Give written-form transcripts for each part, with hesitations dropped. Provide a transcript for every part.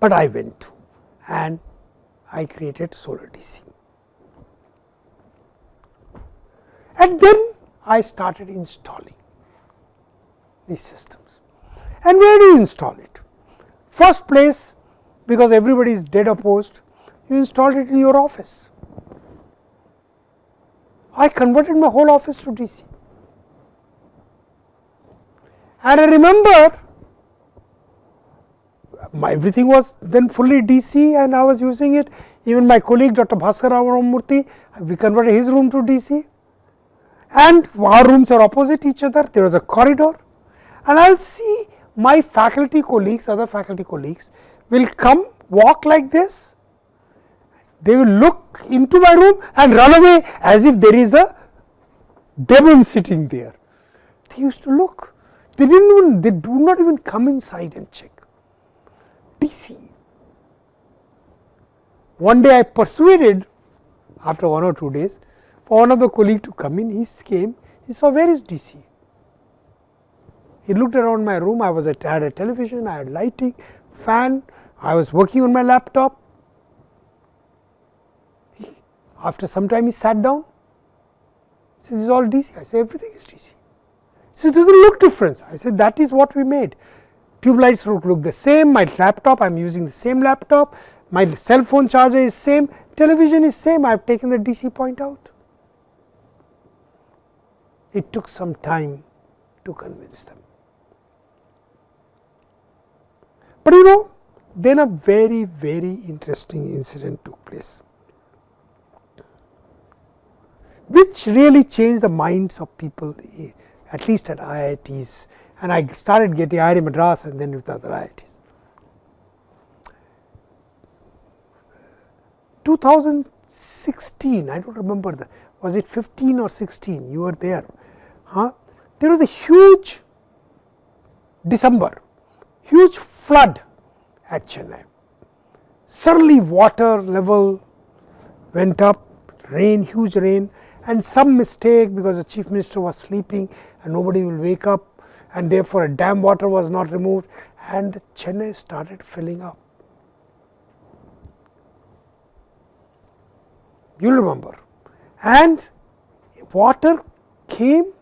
but I went to, and I created solar DC. And then I started installing these systems. And where do you install it? First place, because everybody is dead opposed, you install it in your office. I converted my whole office to DC. And I remember everything was then fully DC, and I was using it. Even my colleague Dr. Bhaskar Ramamurthy, we converted his room to DC, and our rooms are opposite each other. There was a corridor, and I will see my faculty colleagues, other faculty colleagues will come, walk like this. They will look into my room and run away as if there is a demon sitting there. They used to look. They do not even come inside and check. DC. One day I persuaded, after 1 or 2 days, for one of the colleagues to come in. He came, he saw, where is DC? He looked around my room. I had a television, I had lighting, fan, I was working on my laptop. After some time he sat down, he said, this is all DC. I said, everything is DC. He said, it does not look different. I said, that is what we made. Tube lights look the same, my laptop, I am using the same laptop, my cell phone charger is same, television is same, I have taken the DC point out. It took some time to convince them. But you know, then a very, very interesting incident took place, which really changed the minds of people, at least at IITs, and I started getting IIT Madras and then with other IITs. 2016, I do not remember, was it 15 or 16, you were there. There was a huge December, huge flood at Chennai. Suddenly water level went up, rain, huge rain, and some mistake because the chief minister was sleeping and nobody will wake up, and therefore, a dam water was not removed, and the Chennai started filling up. You will remember, and water came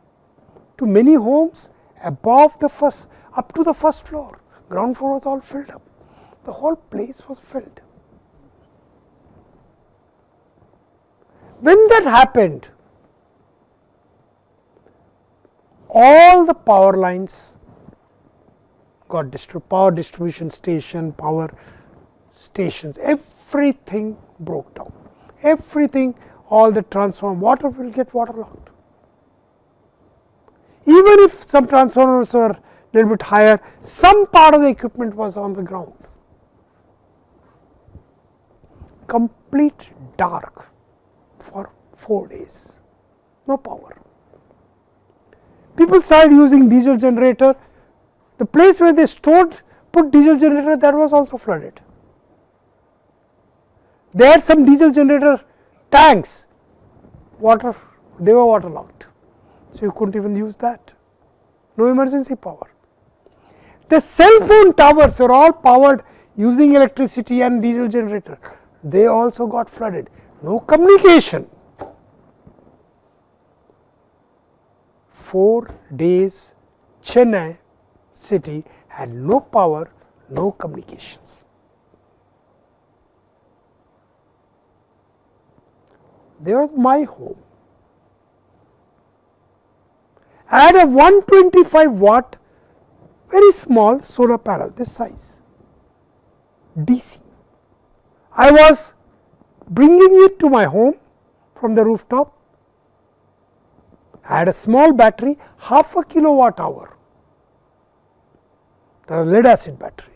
to many homes above the first, up to the first floor. Ground floor was all filled up. The whole place was filled. When that happened, all the power lines got destroyed, power distribution station, power stations, everything broke down. Everything, all the transformer, water will get waterlogged. Even if some transformers were a little bit higher, some part of the equipment was on the ground. Complete dark for 4 days, no power. People started using diesel generator. The place where they put diesel generator, that was also flooded. They had some diesel generator tanks, they were waterlogged. So, you could not even use that, no emergency power. The cell phone towers were all powered using electricity and diesel generator, they also got flooded, no communication. 4 days Chennai city had no power, no communications. There was my home. I had a 125 watt very small solar panel, this size, DC. I was bringing it to my home from the rooftop. I had a small battery, half a kilowatt hour, a lead acid battery,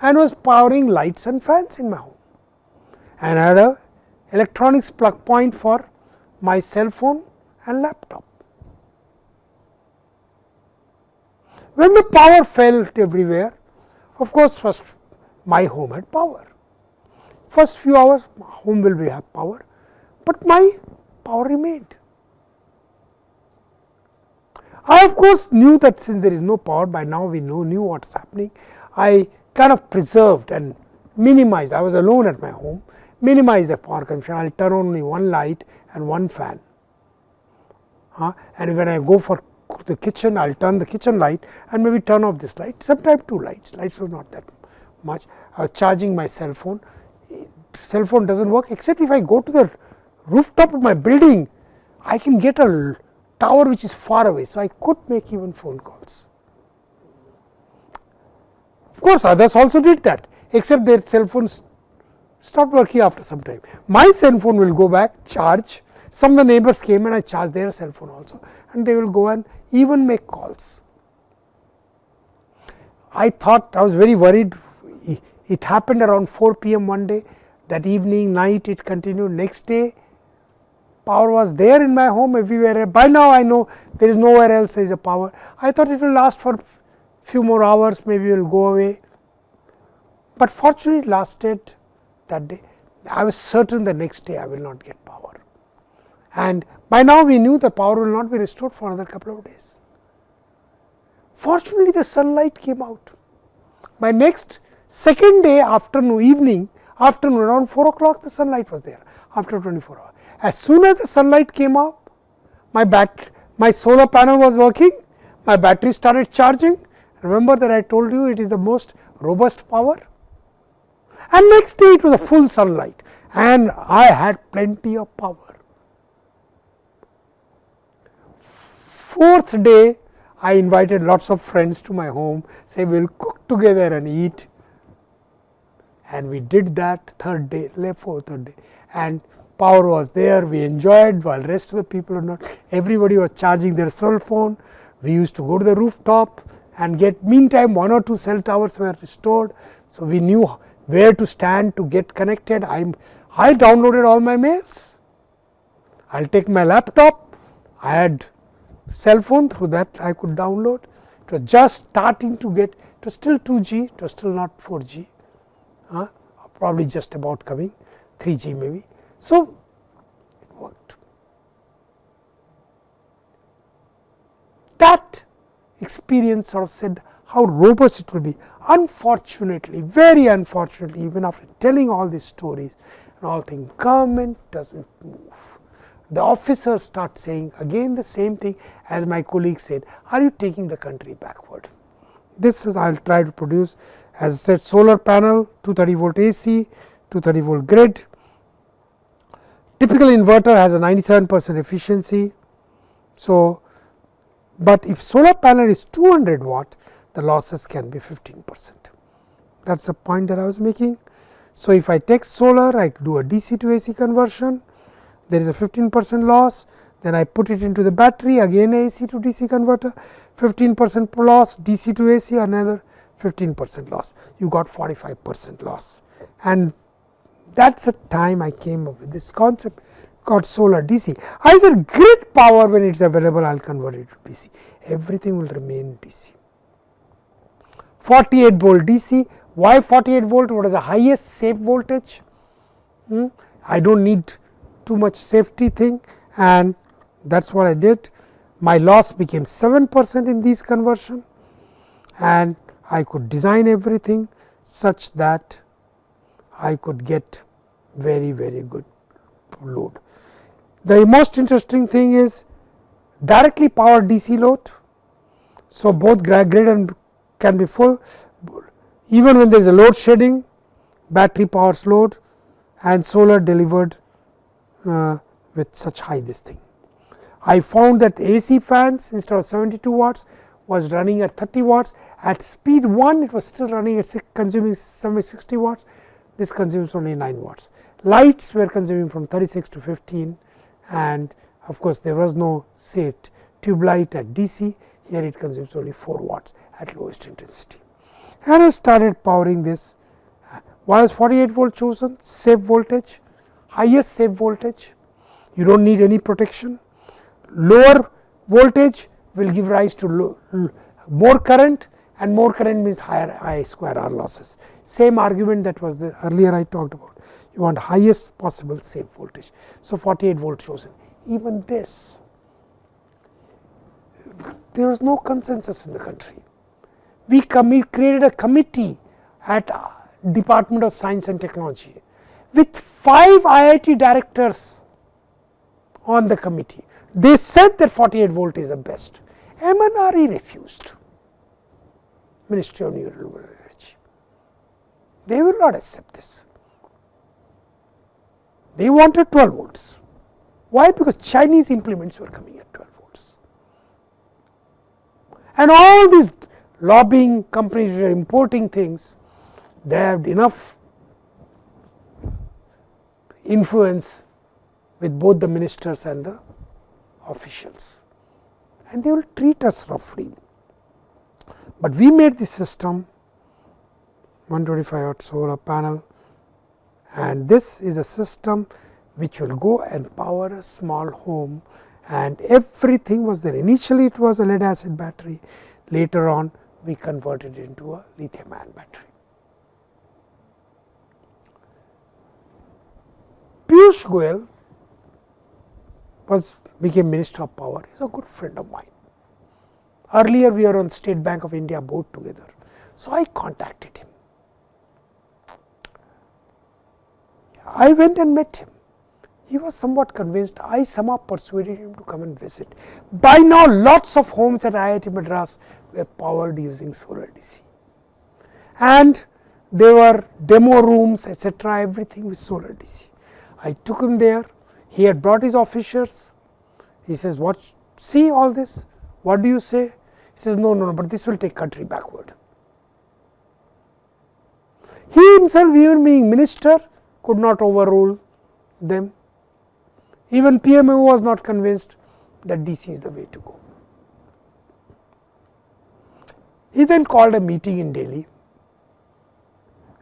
and was powering lights and fans in my home, and I had a electronics plug point for my cell phone and laptop. When the power fell everywhere, of course, first my home had power. First few hours home will have power, but my power remained. I of course knew that since there is no power, by now we knew what is happening. I kind of preserved and minimize, I was alone at my home, minimize the power consumption. I will turn on only one light and one fan. And when I go for the kitchen, I will turn the kitchen light and maybe turn off this light, sometimes 2 lights, lights was not that much. I was charging my cell phone. Cell phone does not work except if I go to the rooftop of my building, I can get a tower which is far away. So, I could make even phone calls. Of course, others also did that, except their cell phones stopped working after some time. My cell phone will go back, charge. Some of the neighbors came and I charged their cell phone also, and they will go and even make calls. I thought, I was very worried. It happened around 4 p.m. one day. That evening, night, it continued. Next day, power was there in my home everywhere. By now, I know there is nowhere else there is a power. I thought it will last for few more hours, maybe it will go away. But fortunately, it lasted that day. I was certain the next day I will not get power. And by now, we knew the power will not be restored for another couple of days. Fortunately, the sunlight came out. By next second day, afternoon, around 4 o'clock, the sunlight was there after 24 hours. As soon as the sunlight came up, my solar panel was working, my battery started charging. Remember that I told you it is the most robust power. And next day, it was a full sunlight and I had plenty of power. 4th day, I invited lots of friends to my home, say we will cook together and eat. And we did that 3rd day, 4th day, and power was there. We enjoyed while rest of the people were not. Everybody was charging their cell phone. We used to go to the rooftop and get, meantime 1 or 2 cell towers were restored. So, we knew where to stand to get connected. I downloaded all my mails. I will take my laptop. I had cell phone, through that I could download. It was just starting to get, it was still 2G, it was still not 4G. Probably just about coming 3G maybe. So, it worked. That experience sort of said how robust it will be. Unfortunately, very unfortunately, even after telling all these stories and all things, government does not move. The officers start saying again the same thing as my colleague said, are you taking the country backward? This is I will try to produce, as I said, solar panel, 230 volt AC, 230 volt grid. Typical inverter has a 97% efficiency. So, but if solar panel is 200 watt, the losses can be 15%. That is the point that I was making. So, if I take solar, I do a DC to AC conversion, there is a 15% loss. Then I put it into the battery, again AC to DC converter, 15% loss, DC to AC, another 15% loss. You got 45% loss. And that is the time I came up with this concept called solar DC. I said grid power, when it is available, I will convert it to DC. Everything will remain DC. 48 volt DC. Why 48 volt? What is the highest safe voltage? I do not need too much safety thing, and that is what I did. My loss became 7% in these conversion, and I could design everything such that I could get very, very good load. The most interesting thing is directly powered DC load. So, both grid and can be full, even when there is a load shedding, battery powers load and solar delivered with such high this thing. I found that the AC fans, instead of 72 watts, was running at 30 watts. At speed 1, it was still running at consuming 60 watts. This consumes only 9 watts. Lights were consuming from 36 to 15, and of course, there was no say tube light at DC. Here it consumes only 4 watts at lowest intensity. And I started powering this. Why is 48 volt chosen? Safe voltage, highest safe voltage. You do not need any protection. Lower voltage will give rise to more current, and more current means higher I square R losses. Same argument that was the earlier I talked about. You want highest possible safe voltage. So, 48 volt chosen. Even this, there was no consensus in the country. We created a committee at Department of Science and Technology with 5 IIT directors on the committee. They said that 48 volt is the best. MNRE refused, Ministry of New Renewable Energy. They will not accept this. They wanted 12 volts. Why? Because Chinese implements were coming at 12 volts. And all these lobbying companies which are importing things, they have enough influence with both the ministers and the officials, and they will treat us roughly. But we made this system 125 watt solar panel, and this is a system which will go and power a small home, and everything was there. Initially it was a lead acid battery, later on we converted it into a lithium ion battery. Piyush Goyal became Minister of Power. He is a good friend of mine. Earlier we were on State Bank of India board together. So I contacted him. I went and met him. He was somewhat convinced. I somehow persuaded him to come and visit. By now lots of homes at IIT Madras were powered using solar DC. And there were demo rooms, etc., everything with solar DC. I took him there. He had brought his officials. He says, "What? See all this? What do you say?" He says, "No, no, no, but this will take country backward." He himself, even being minister, could not overrule them. Even PMO was not convinced that DC is the way to go. He then called a meeting in Delhi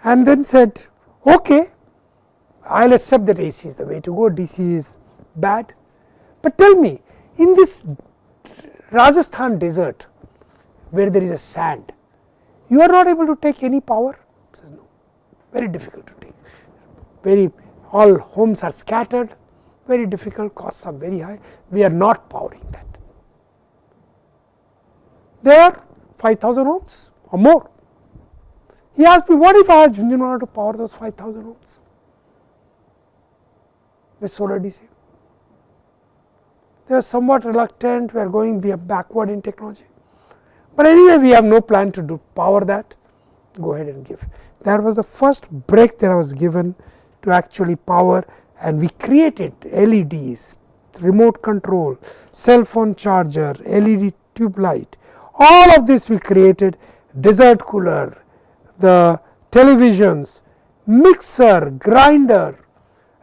and then said, "Okay, I will accept that AC is the way to go, DC is bad, but tell me, in this Rajasthan desert where there is a sand, you are not able to take any power?" He says, "No, very difficult to take, all homes are scattered, very difficult, costs are very high, we are not powering that." There are 5,000 homes or more. He asked me, "What if I asked Jhunjhunwala to power those 5,000 homes with solar DC?" They are somewhat reluctant, we are going backward in technology. But anyway, we have no plan to power that, go ahead and give. That was the first break that I was given to actually power, and we created LEDs, remote control, cell phone charger, LED tube light, all of this we created, desert cooler, the televisions, mixer, grinder,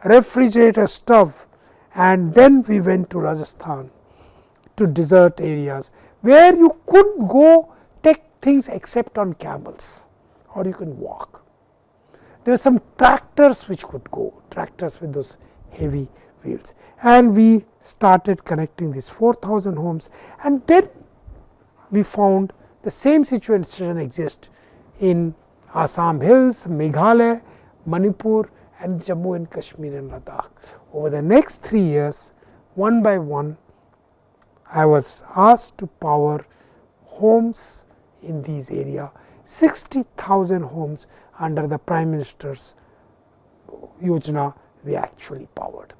refrigerator, stove, and then we went to Rajasthan, to desert areas where you couldn't go take things except on camels or you can walk. There were some tractors which could go, tractors with those heavy wheels, and we started connecting these 4,000 homes, and then we found the same situation exists in Assam hills, Meghalaya, Manipur, and Jammu and Kashmir and Ladakh. Over the next 3 years, one by one, I was asked to power homes in these areas, 60,000 homes under the Prime Minister's Yojana we actually powered.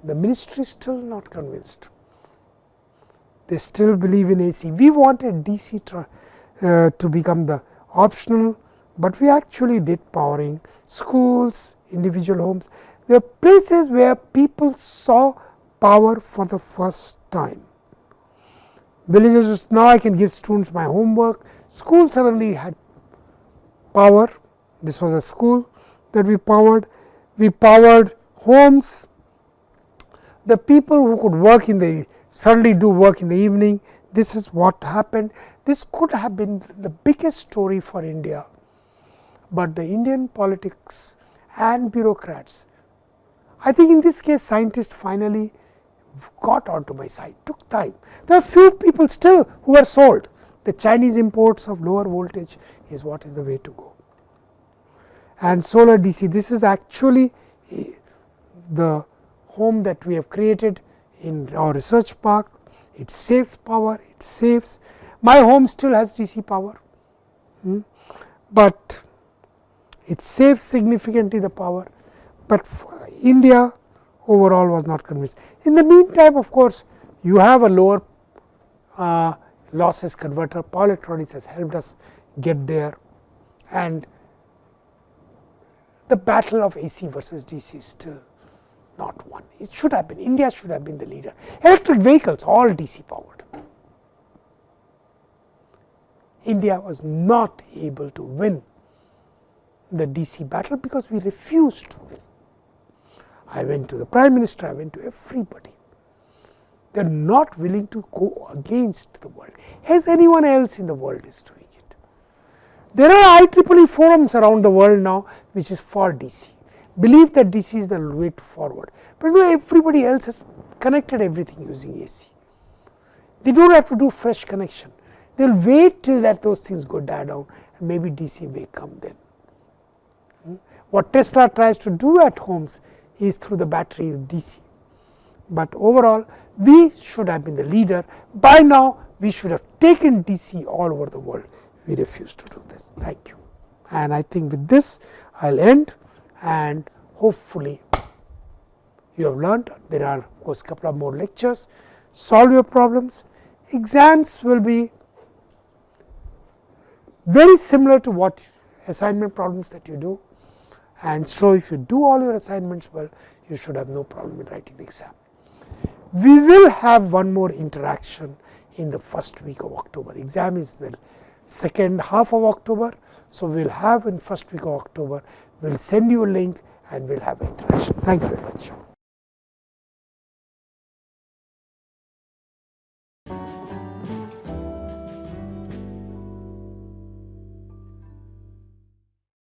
The ministry is still not convinced. They still believe in AC. We wanted DC to become the optional, but we actually did powering schools, individual homes. There are places where people saw power for the first time. Villages, now I can give students my homework. School suddenly had power. This was a school that we powered. We powered homes. The people who could work suddenly do work in the evening. This is what happened. This could have been the biggest story for India, but the Indian politics and bureaucrats, I think in this case scientists finally got onto my side, took time. There are few people still who are sold. The Chinese imports of lower voltage is what is the way to go. And solar DC, this is actually the home that we have created in our research park. It saves power, it saves. My home still has DC power, but it saves significantly the power, but India overall was not convinced. In the meantime, of course, you have a lower losses converter. Power electronics has helped us get there, and the battle of AC versus DC is still not won. It should have been, India should have been the leader. Electric vehicles, all DC powered. India was not able to win the DC battle because we refused to win. I went to the Prime Minister, I went to everybody. They are not willing to go against the world, as anyone else in the world is doing it. There are IEEE forums around the world now which is for DC. Believe that DC is the way forward, but no, everybody else has connected everything using AC. They do not have to do fresh connection. They will wait till that those things go die down, and maybe DC may come then. What Tesla tries to do at homes is through the battery with DC, but overall we should have been the leader. By now we should have taken DC all over the world. We refused to do this. Thank you. And I think with this I will end, and hopefully you have learned. There are of course a couple of more lectures. Solve your problems. Exams will be very similar to what assignment problems that you do, and so if you do all your assignments well, you should have no problem in writing the exam. We will have one more interaction in the first week of October. Exam is the second half of October, so we will have in first week of October. We will send you a link and we will have an interaction. Thank you very much.